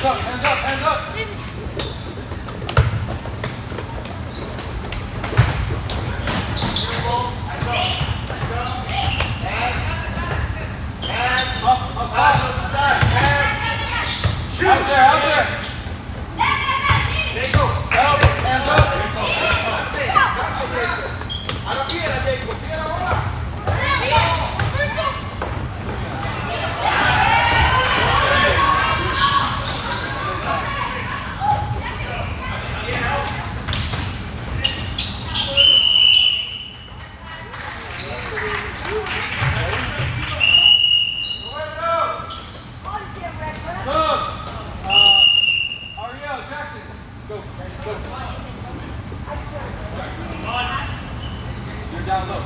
up, hands up, hands up. Shoot! Out there, out there! There you go! Help! Hands up! I don't get it, Jacob. Get it all up! Down low.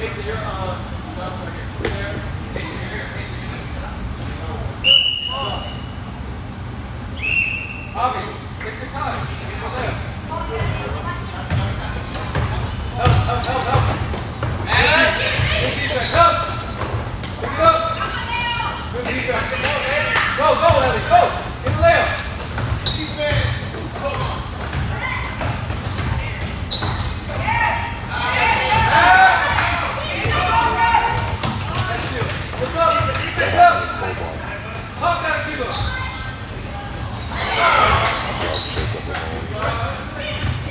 Make your stuff right here. There. Take your here. Bobby, take your time. Go there. Help. Man, good defense. Up. Pick it up. Good defense. Go, Ellie. Go. Get the layup. Defense.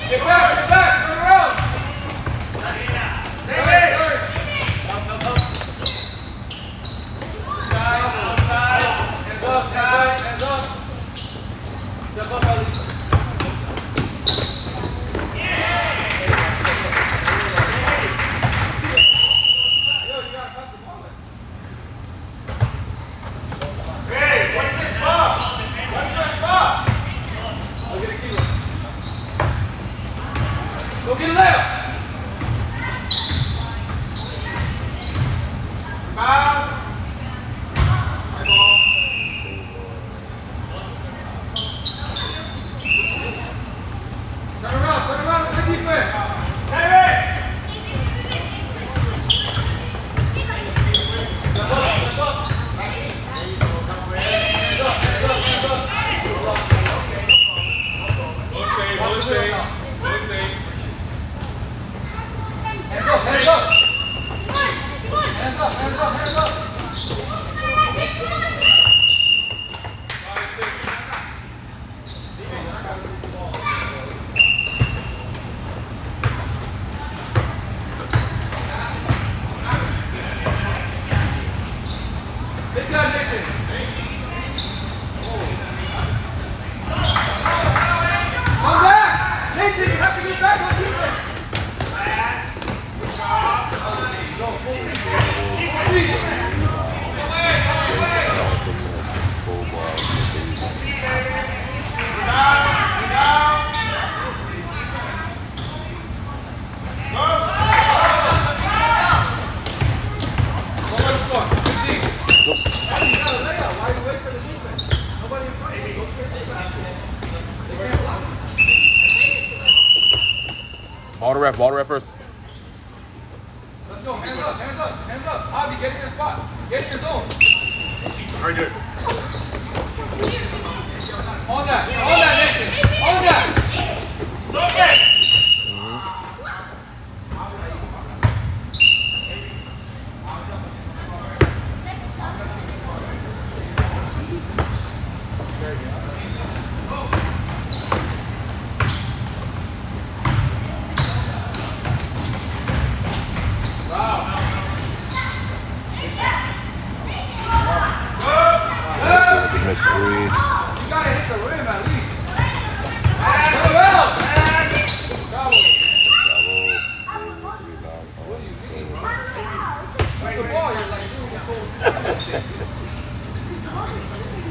Get back, turn around. David. Hands up. Step up, Ellie. Go get it left. Foul. Turn around, good defense. David. Step up. Hands up! Good job, Nathan. Come back! Nathan, you have to get back on defense. Ball to ref first. Let's go, hands up. Javi, get in your spot. Get in your zone. Right there. On that, Nathan. On that. Okay. Miss three. You gotta hit the rim at least.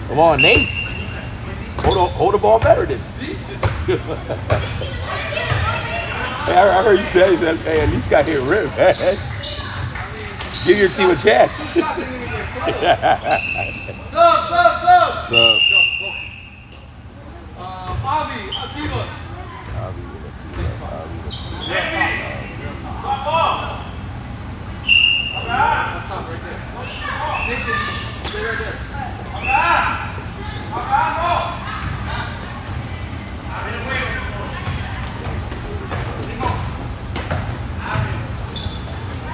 Come on, Nate. Hold the ball better than. Hey, I heard you say, hey, at least got hit rim, man. Give your team a chance. Sub. Avi, Akiva. Up top right there. Nathan, stay right there.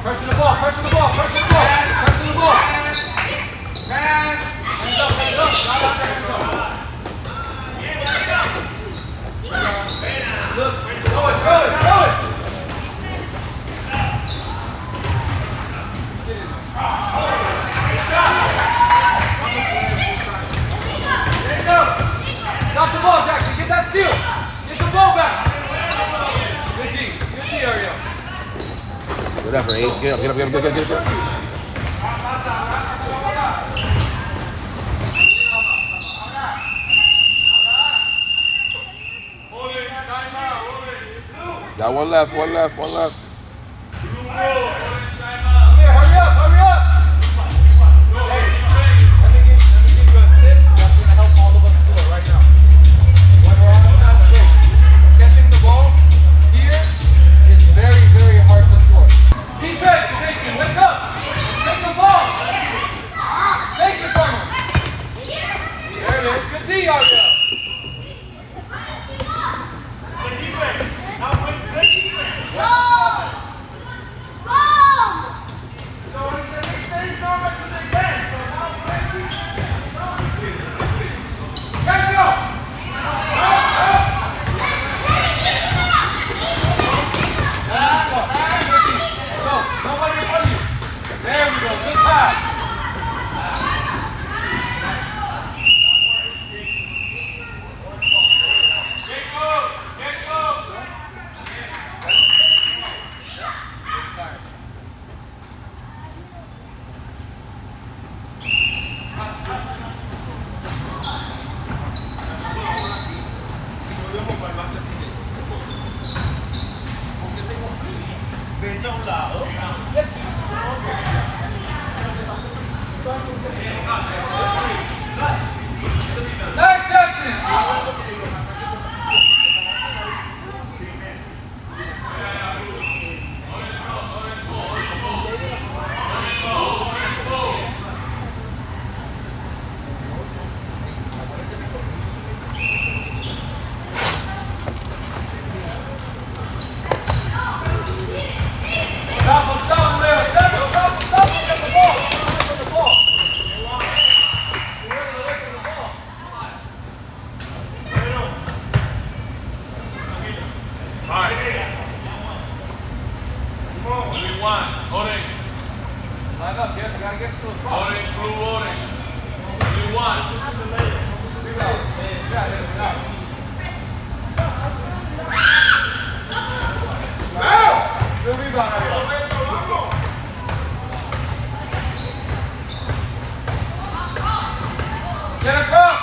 Pressure the ball, pressure the ball, pressure the ball, pressure the ball. Hands up, hands up. Not out there, hands up. Look, throw it, throw it, throw it. Got the ball, Jackson. Get that steal. Get the ball back. Good D. Good D, Ariel. Whatever, Abe. Get up, get up, get up, get up, get up. Got one left, one left, one left. Come here, hurry up, hurry up. Hey, let me give you a tip that's going to help all of us score right now. When we're on the fast break, catching the ball here is very, very hard to score. Defense, Nathan, wake up. Take the ball. Take it from him. There it is. Good D, Ariel. Nice, Jackson! Stop him, Leo! Stop him, get the ball! Get the ball! You're running away from the ball. Orange. Line up, Jeff. You gotta get to a spot. Orange, blue, orange. Blue one. Rebound. Yeah, it's out. Good rebound, Ariel. Get across!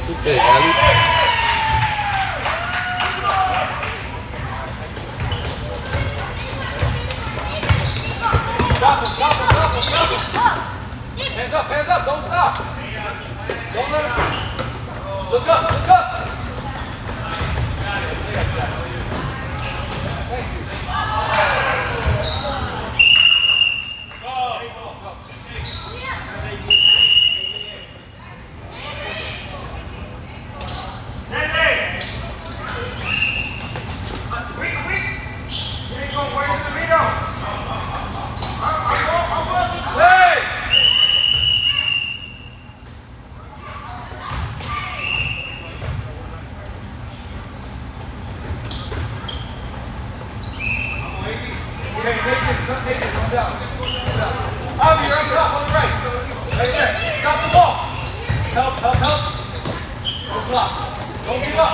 Good take, Abby. Stop him, stop him, stop him, stop him! Hands up, don't stop! Don't let him... Look up, look up! Thank you. Avner, you're on top, on the right. Right there. Stop the ball. Help. Good block. Don't give up.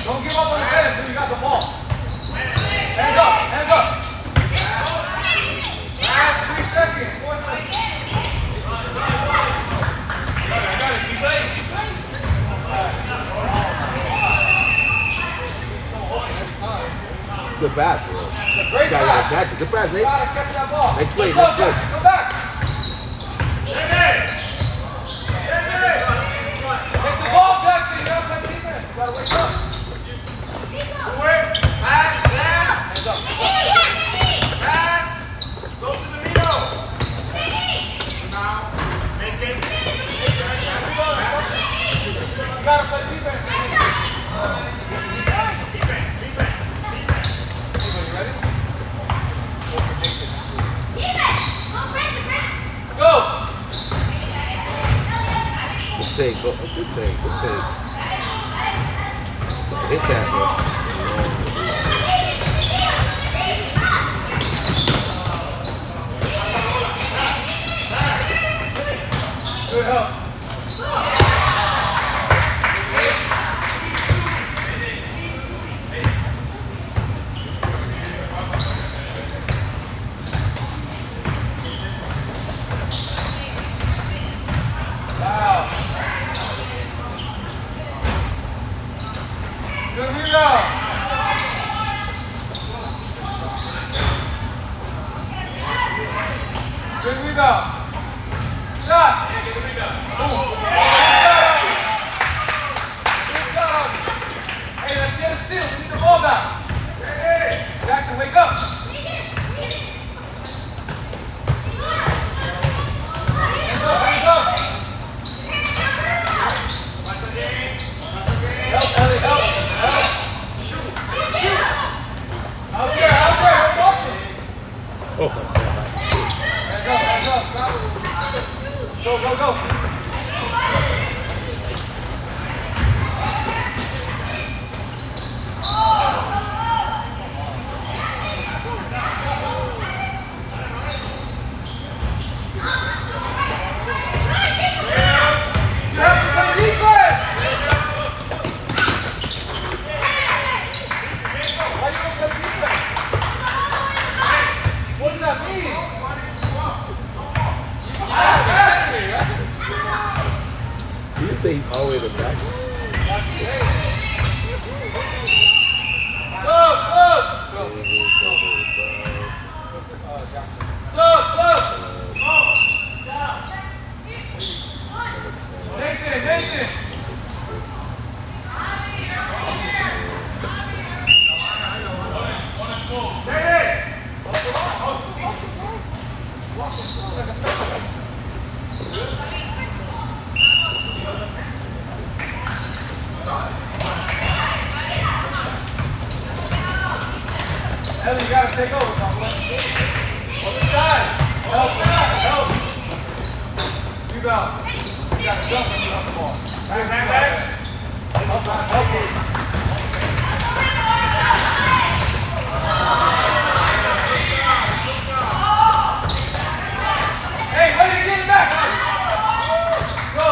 Don't give up on the head until you got the ball. Hands up. Last 3 seconds. 4 seconds. I got it. Keep playing. Good pass, bro. Great Gotta pass. catch it. Good pass, Nate. Gotta catch that ball. Next play, Go, next play. Jackson, Go back. Take the ball, Jackson. You gotta play defense. You gotta wake up. Hands up. You gotta play defense. take. Good take. Good take. Hit that, bro. Good help. Wow. Good rebound. Good rebound. Shot. Hey, let's get a steal. We need the ball back. Jackson, wake up. Hands up. Help, Ellie, help. Shoot. Out there. We're watching. Oh, my God. Hands up. Go. You have to play defense. Why you don't play defense? What does that mean? He didn't say he's all the way to the back. Sub. Nathan. Ellie, you gotta take over, Compliment. Other side. Help. Rebound. You gotta jump when you have the ball. Back. Help him. Hey, ready to get it back. Go.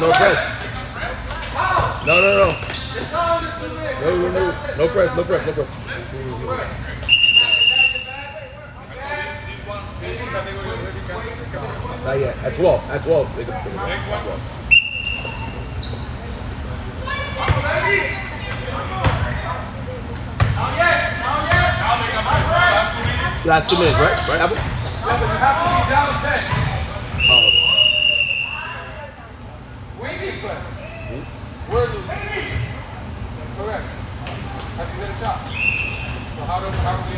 No press. No. It's not under 2 minutes. No press. Not yet. At 12. They can pick it up. At 12. Last 2 minutes, right? Apple? Yeah, but you have to be down 10. Oh. Wing defense. We're losing. Correct. Have you hit a shot? So how do we upset?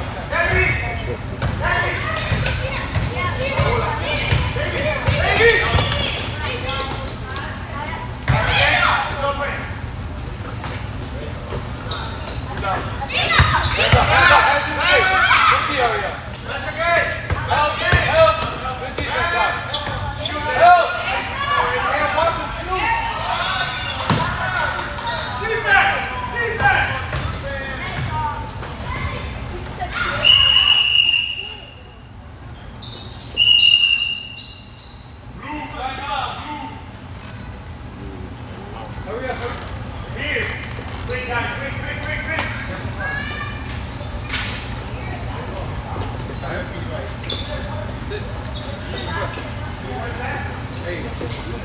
Hey,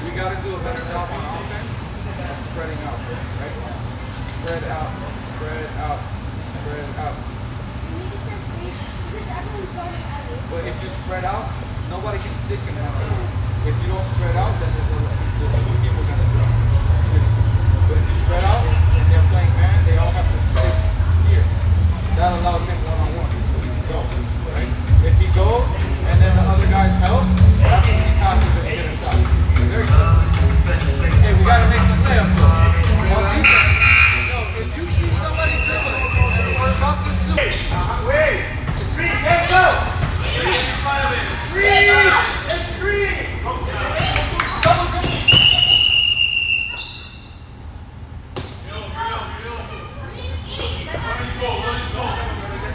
we got to do a better job on offense of spreading out, right? Spread out. But if you spread out, nobody can stick in one. If you don't spread out, then there's 2 people going to drop. But if you spread out and they're playing man, they all have to stick here. That allows him one-on-one. So he can go. goes, and then the other guys help, that's when he passes and he hit a shot. Very simple. Hey, we gotta make some layups though. On defense, yo, if you see somebody dribbling and we're about to shoot, Wait! Three, let's go! Three! It's three! double dribble.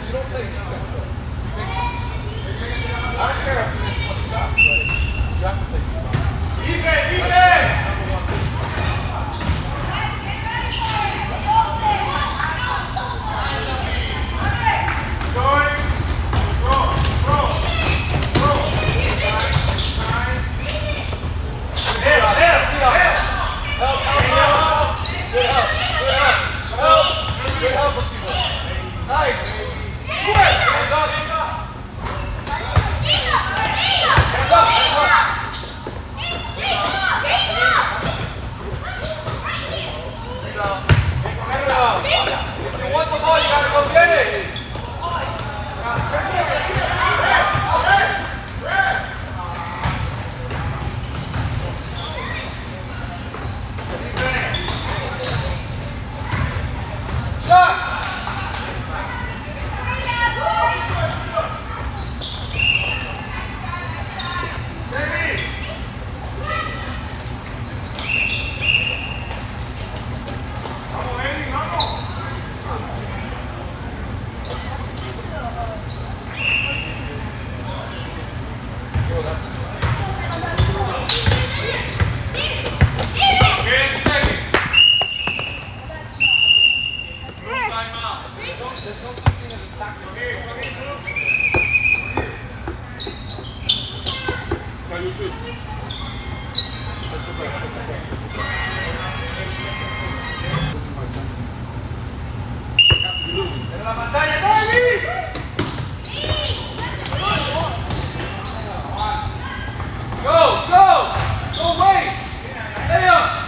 You don't play defense though. I don't care if you miss 20 shots, but you have to play defense. Defense! Going! Roll! Good help, people. Nice. Hands up. If you want the ball, you gotta go get it. Shot. La pantalla, David! Go, wait. Stay up.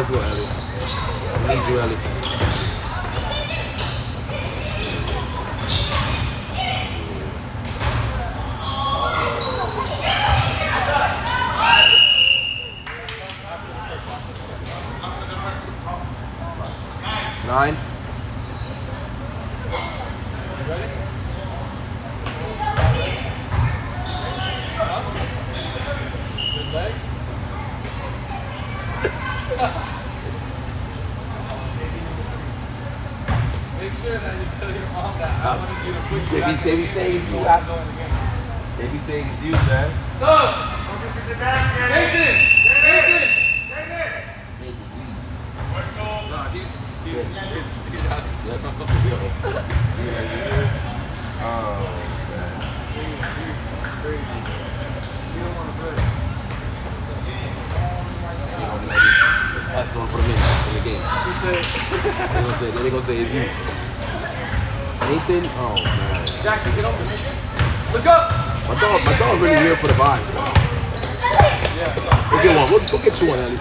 Let's go, Ellie. I need you, Ellie. Nine. Good legs. Make sure that you tell your mom that I wanted you to put you back. They be saying it's you. They be saying it's you, man. So, Focus in the basket. Nathan! Nathan! No, he's out. Oh, man. You don't want to play. Let's ask them for the minute in the game. He said, They gonna say it's you. Nathan? Oh, man. Jackson, get over. Look up! My dog really here for the vibes, man. Yeah. We'll get one. We'll get you one, Ellie.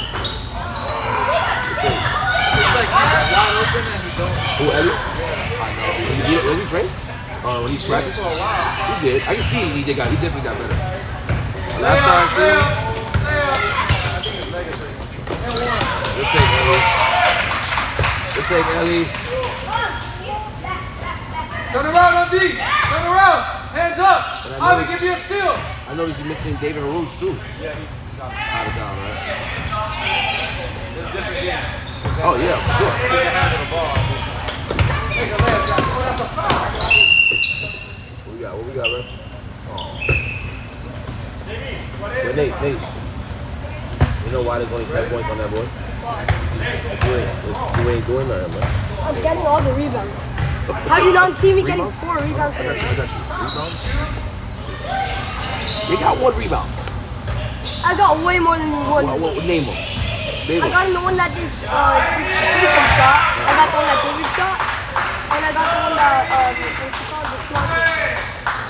It's like he's wide open and he don't. Who, Ellie? I know. When he train? Or when he's practiced? For a while. He did. I can see he definitely got better. Last time I seen him, I think it's Vegas. And one. we'll take Ellie. We'll take Ellie. Turn around on D. Turn around. Hands up. And Ivy, give me a steal. I noticed you're missing David Harouche, too. Yeah, he's out. Out of town, right? It's a different game. Oh, yeah, for sure. He can handle the ball. Take a layup, Jackson. Oh, that's a foul. What we got, bro? Oh. What is Wait, Nate. You know why there's only 10 points on that board? You ain't doing nothing, man. I'm getting all the rebounds. How do you not see me getting Rebounds? 4 rebounds? I got you. Rebounds? You got 1 rebound. I got way more than one. What name them? Name I them. got the one that this Jacob shot. I got the one that David shot. And I got the one that what's it called? The small kid.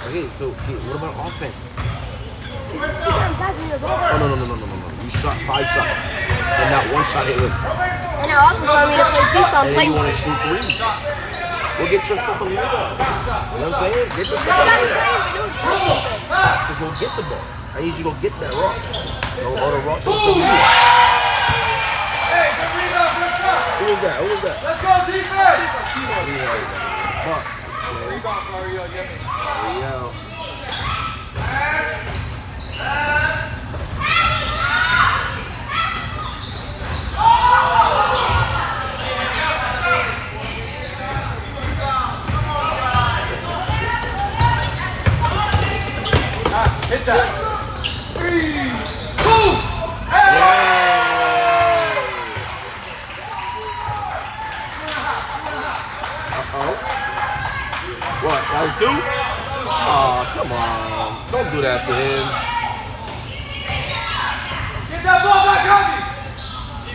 Okay, so what about offense? He's trying to pass me the ball. Oh, no. You shot 5 shots. And not 1 shot hit in. And now I'm telling me to play two, so I'm And then playing you want to two. shoot 3s. Well, get yourself a layup. You know what I'm saying? Get yourself I a got it layup. playing, but it was first open. So go get the ball. I need you to go get that rock. Or the rock. Who Hey, good rebound, good shot. was that? Let's go, defense. Fuck. Rebound for Ariel, get me. There you go. Hit that. 3, 2, hey! What? That was 2? Oh, come on. Don't do that to him. Get that ball back on me.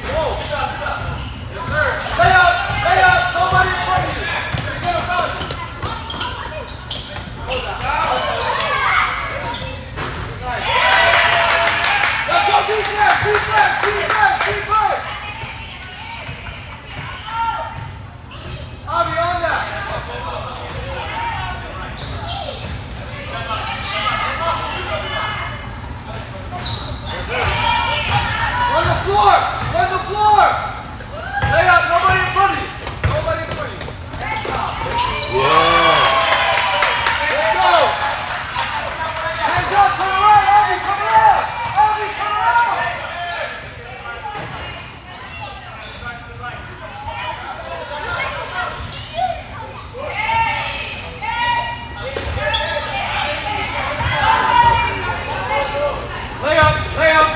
Whoa. Yes, sir. Lay up. Nobody in front of you. You're gonna foul you. Let's go defense. Avi on that. Run the floor. Lay up, nobody in front of you. Yeah. Let's go. Hands up, turn around, Avi, come around. Lay up.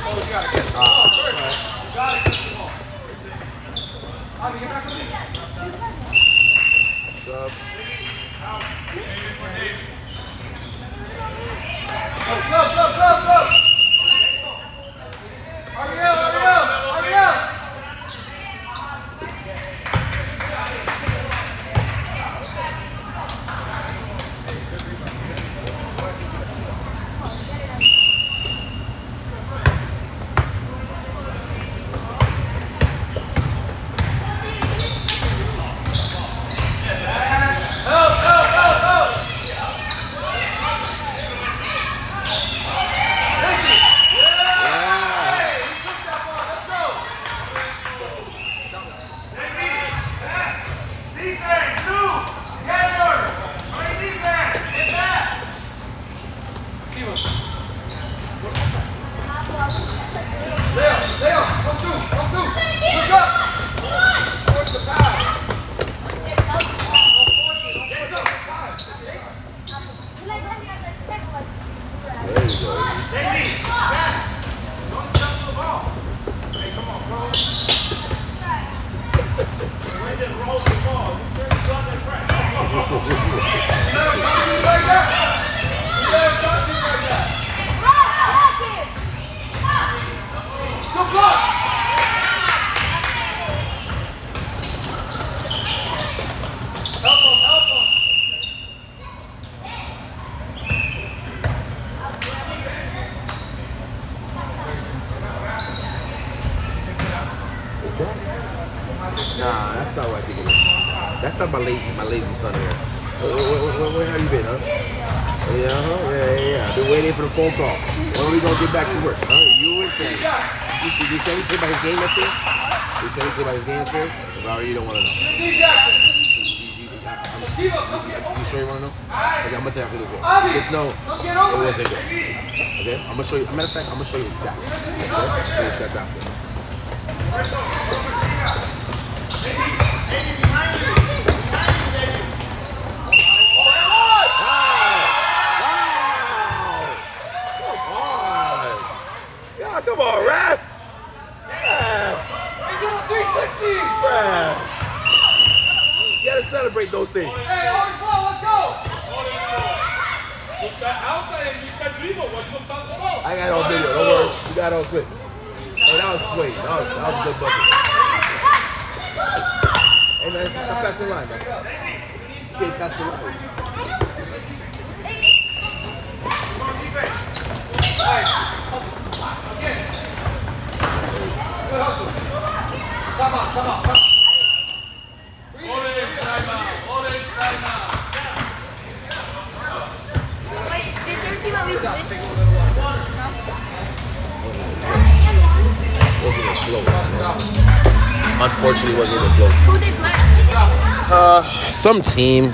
Oh, you gotta get the ball first. You gotta get the ball. Avi, get back with me. What's up? Go. Ariel. There you go. Nah, that's not what I think it is. That's not my lazy son here. Where have you been, huh? Yeah. I've been waiting for the phone call. When are we gonna get back to work, huh? You and Sammy. Did you say anything about his game yesterday? Did you say anything about his game yesterday? Or you don't want to know? You sure you want to know? Okay, I'm gonna tell you after this one. Just know it wasn't good. Okay? I'm gonna show you. Matter of fact, I'm gonna show you the stats. Okay? Show you the stats after. Come on, ref! Yeah. 360! You gotta celebrate those things. Hey, let's go! I got it on video, don't worry. You got it on clip. Hey, that was great. That was a good bucket. Hey, man, I'm passing the line, man. You can't pass the line. Good hustle. Come on. Hold it, time out. Wait, did their team at least win? Wasn't even close. Unfortunately, wasn't even close. Who they play? Some team.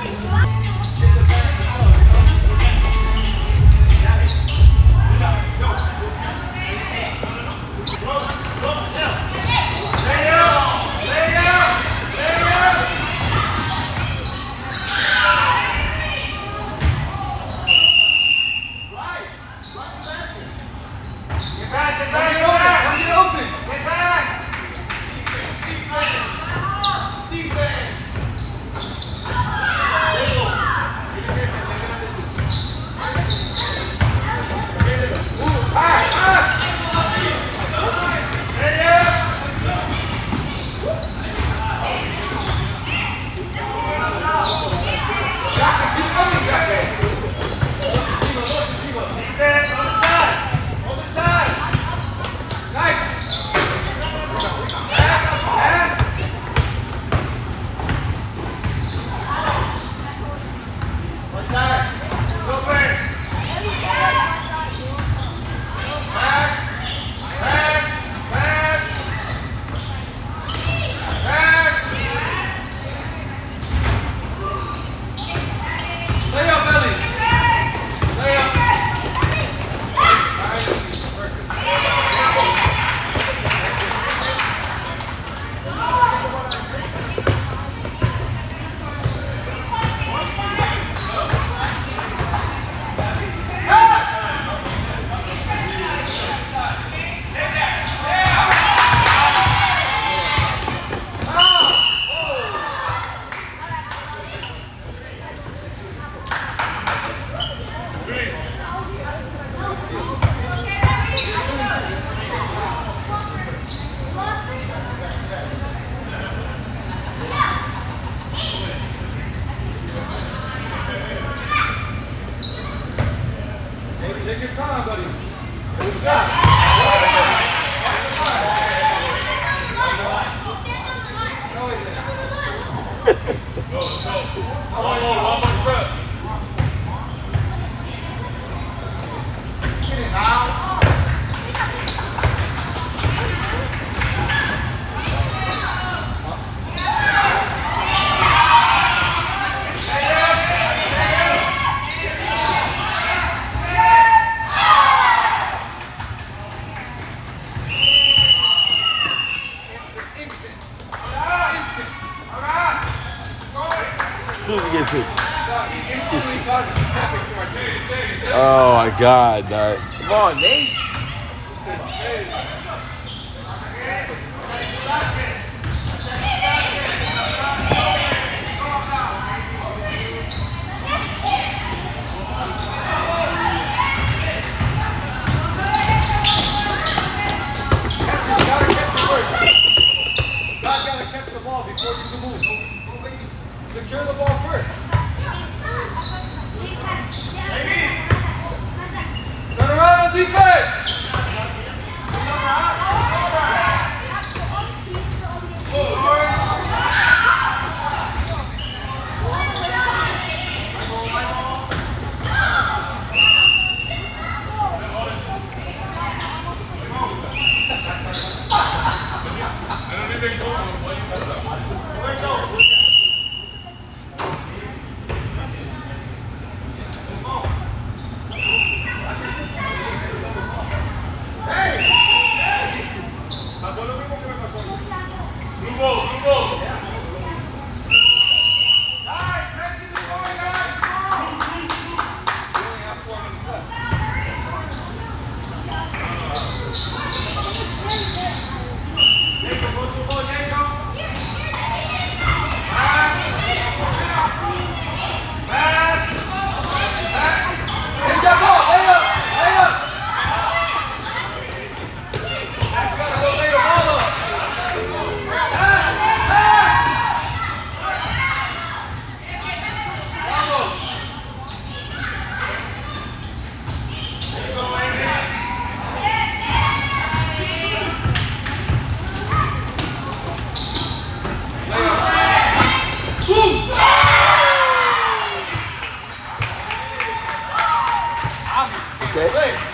Take your time, buddy. Good One more trip. God, dog. Come on, Nate. Gotta catch the ball before you can move. Secure the ball first. Turn around on defense.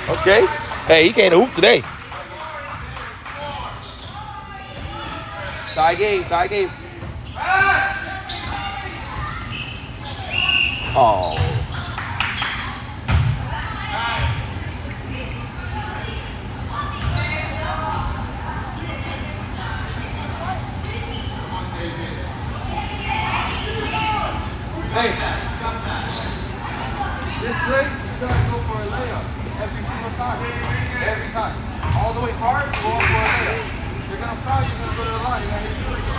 Okay. Hey, he can't hoop today. Tie game. Oh. Hey, this play, you gotta go for a layup every single time. Every time. All the way hard, go for a layup. If you're gonna foul, you're gonna go to the line. You're gonna hit your free throw.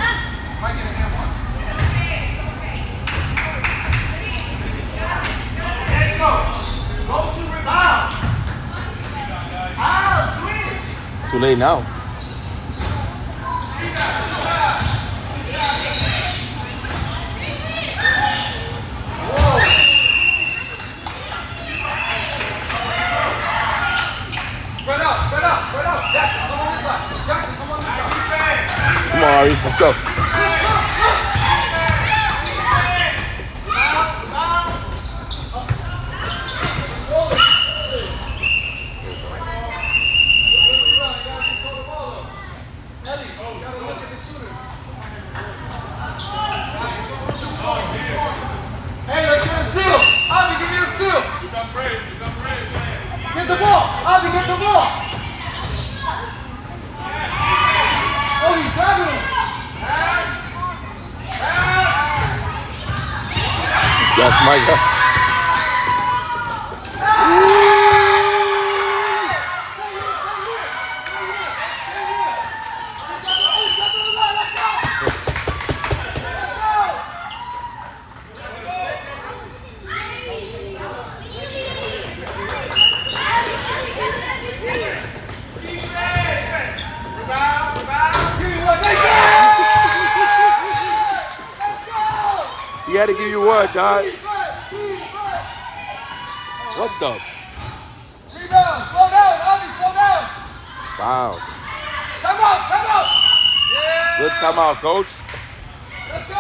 Might get a hand one. There you go. Go to rebound. Ah, switch. Too late now. Spread out. Jackson, come on this side. Come on, Ari. Let's go. Hey, let's get a steal. Avi, give me a steal. Get the ball. Avi, get the ball. Oh, he's grabbing him. That's my guy. He had to give you one, dog. What the? Rebound. Slow down. Avi, slow down. Wow. Come out. Good timeout, coach. Let's go.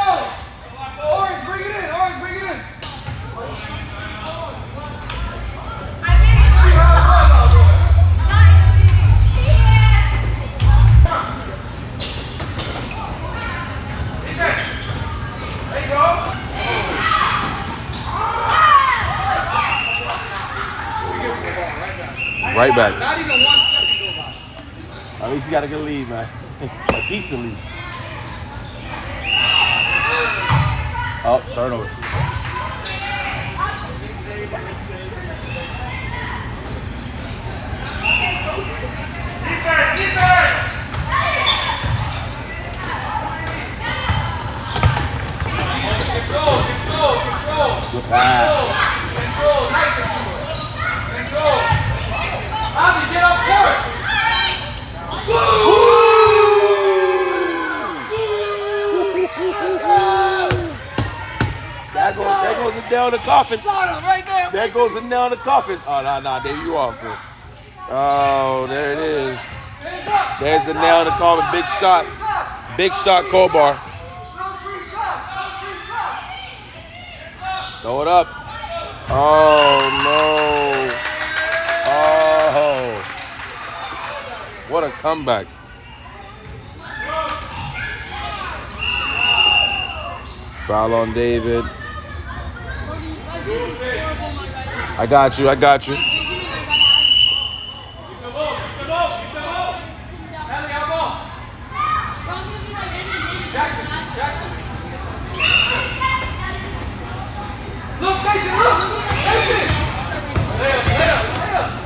Orange, bring it in. There you go. Right back. Not even 1 second go by. At least you got a good lead, man. A decent lead. Oh, turnover. nail in the coffin. Right there. There goes the nail in the coffin. Oh, nah, there you are, bro. Oh, there it is. There's the nail in the coffin. Big shot. Big shot, Kolbar. Throw it up. Oh, no. Oh. What a comeback. Foul on David. I got you. Look, Mason, look! Mason! Lay up.